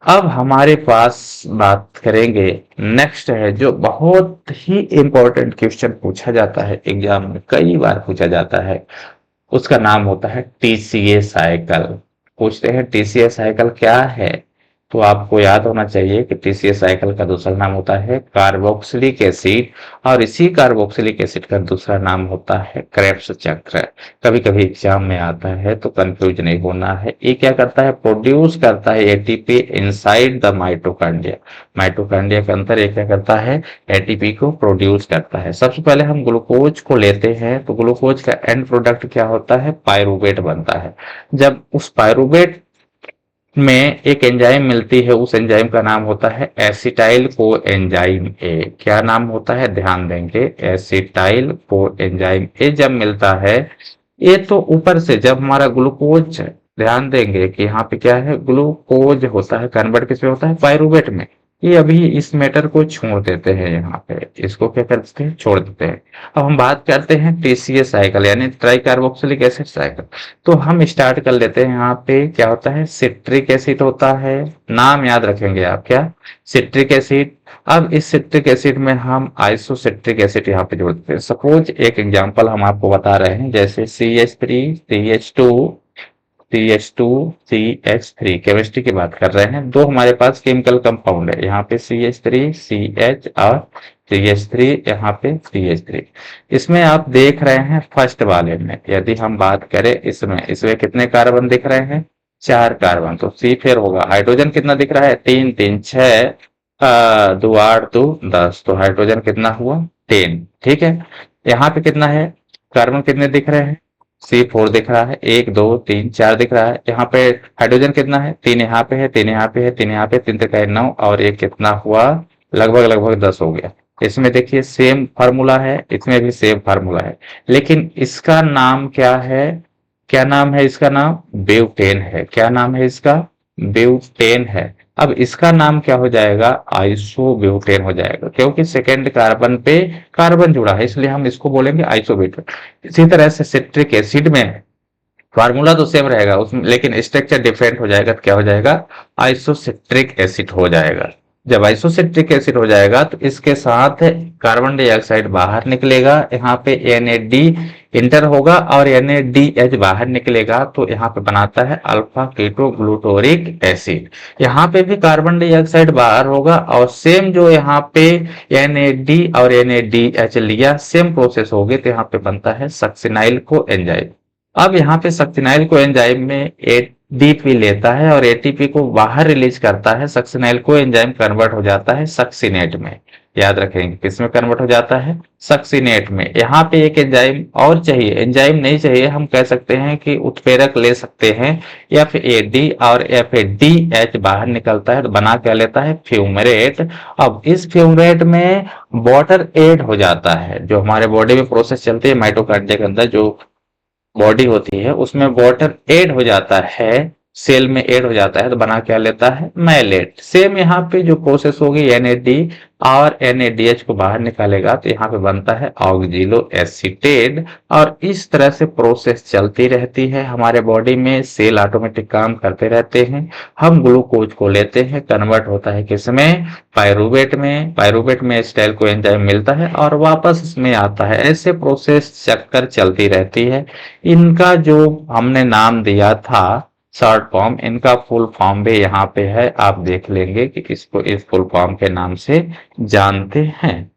अब हमारे पास बात करेंगे, नेक्स्ट है जो बहुत ही इंपॉर्टेंट क्वेश्चन पूछा जाता है एग्जाम में, कई बार पूछा जाता है। उसका नाम होता है टीसीए साइकिल। पूछते हैं टीसीए साइकिल क्या है, तो आपको याद होना चाहिए कि टीसीए साइकिल का दूसरा नाम होता है कार्बोक्सिलिक एसिड, और इसी कार्बोक्सिलिक एसिड का दूसरा नाम होता है क्रेब्स चक्र। कभी कभी एग्जाम में आता है तो कंफ्यूज नहीं होना है। ये क्या करता है, प्रोड्यूस करता है ATP inside the mitochondria. Mitochondria के अंदर ये क्या करता है, एटीपी को प्रोड्यूस करता है। सबसे पहले हम ग्लूकोज को लेते हैं तो ग्लूकोज का एंड प्रोडक्ट क्या होता है, पायरूवेट बनता है। जब उस पायरूवेट में एक एंजाइम मिलती है, उस एंजाइम का नाम होता है एसिटाइल को एंजाइम ए। क्या नाम होता है, ध्यान देंगे, एसिटाइल को एंजाइम ए जब मिलता है, ये तो ऊपर से जब हमारा ग्लूकोज, ध्यान देंगे कि यहाँ पे क्या है, ग्लूकोज होता है कन्वर्ट किस में होता है, पायरूवेट में। ये अभी इस मैटर को छोड़ देते हैं, यहाँ पे इसको क्या करते हैं, छोड़ देते हैं। अब हम बात करते हैं टीसीए साइकिल यानी ट्राई कार्बोक्सिलिक एसिड साइकिल। तो हम स्टार्ट कर लेते हैं, यहाँ पे क्या होता है, सिट्रिक एसिड होता है। नाम याद रखेंगे आप, क्या, सिट्रिक एसिड। अब इस सिट्रिक एसिड में हम आइसोसिट्रिक एसिड यहाँ पे जोड़ते हैं। सपोज एक एग्जांपल हम आपको बता रहे हैं, जैसे CH3 CH2 CH2 CH3, chemistry की बात कर रहे हैं। दो हमारे पास केमिकल कंपाउंड है, यहाँ पे CH3 CH और CH3, यहाँ पे CH3। इसमें आप देख रहे हैं फर्स्ट वाले में, यदि हम बात करें इसमें, इसमें कितने कार्बन दिख रहे हैं, 4 कार्बन। तो सी फिर होगा, हाइड्रोजन कितना दिख रहा है, 3 3 6, 2 8 2 10, तो हाइड्रोजन कितना हुआ, 10। ठीक है, यहाँ पे कितना है, कार्बन कितने दिख रहे हैं, C4 दिख रहा है, 1 2 3 4 दिख रहा है। यहाँ पे हाइड्रोजन कितना है, 3 यहाँ पे है, 3 यहाँ पे है, 3 यहाँ पे, 3 तक है 9, और एक कितना हुआ, लगभग लगभग 10 हो गया। इसमें देखिए सेम फार्मूला है, इसमें भी सेम फार्मूला है, लेकिन इसका नाम क्या है, क्या नाम है इसका, नाम ब्यूटेन है। क्या नाम है इसका, ब्यूटेन है। अब इसका नाम क्या हो जाएगा, आइसोब्यूटेन हो जाएगा, क्योंकि सेकेंड कार्बन पे कार्बन जुड़ा है, इसलिए हम इसको बोलेंगे आइसोब्यूटेन। इसी तरह से सिट्रिक एसिड में फार्मूला तो सेम रहेगा उसमें, लेकिन स्ट्रक्चर डिफरेंट हो जाएगा, तो क्या हो जाएगा, आइसोसिट्रिक एसिड हो जाएगा। जब आइसोसिट्रिक एसिड हो जाएगा तो इसके साथ कार्बन डाइऑक्साइड बाहर निकलेगा, यहाँ पे NAD इंटर होगा और NADH बाहर निकलेगा, तो यहाँ पे बनाता है अल्फा कीटो ग्लूटोरिक एसिड। यहाँ पे भी कार्बन डाइऑक्साइड बाहर होगा, और सेम जो यहाँ पे NAD और NADH लिया, सेम प्रोसेस होगी, तो यहाँ पे बनता है सक्सिनाइल को एंजाइम। अब यहाँ पे सक्सिनाइल को एंजाइम में एटीपी लेता है और एटीपी को बाहर रिलीज करता है, सक्सिनाइल को एंजाइम कन्वर्ट हो जाता है सक्सिनेट में। याद रखेंगे किसमें कन्वर्ट हो जाता है, सक्सिनेट में। यहाँ पे एक एंजाइम और चाहिए, एंजाइम नहीं चाहिए, हम कह सकते हैं कि उत्प्रेरक ले सकते हैं, FAD और FADH बाहर निकलता है तो बना क्या लेता है, फ्यूमरेट। अब इस फ्यूमरेट में वाटर ऐड हो जाता है, जो हमारे बॉडी में प्रोसेस चलती है माइटोकॉन्ड्रिया के अंदर, जो बॉडी होती है उसमें वाटर ऐड हो जाता है, सेल में ऐड हो जाता है, तो बना क्या लेता है, मैलेट। सेम यहाँ पे जो प्रोसेस होगी, NAD और NADH को बाहर निकालेगा, तो यहाँ पे बनता है ऑक्जिलो एसीटेट। और इस तरह से प्रोसेस चलती रहती है हमारे बॉडी में, सेल ऑटोमेटिक काम करते रहते हैं। हम ग्लूकोज को लेते हैं, कन्वर्ट होता है किसमें, पायरूवेट में। पायरूवेट में एसिटाइल को एंजाइम मिलता है और वापस इसमें आता है। ऐसे प्रोसेस चक्कर चलती रहती है। इनका जो हमने नाम दिया था शॉर्ट फॉर्म, इनका फुल फॉर्म भी यहाँ पे है, आप देख लेंगे कि इसको इस फुल फॉर्म के नाम से जानते हैं।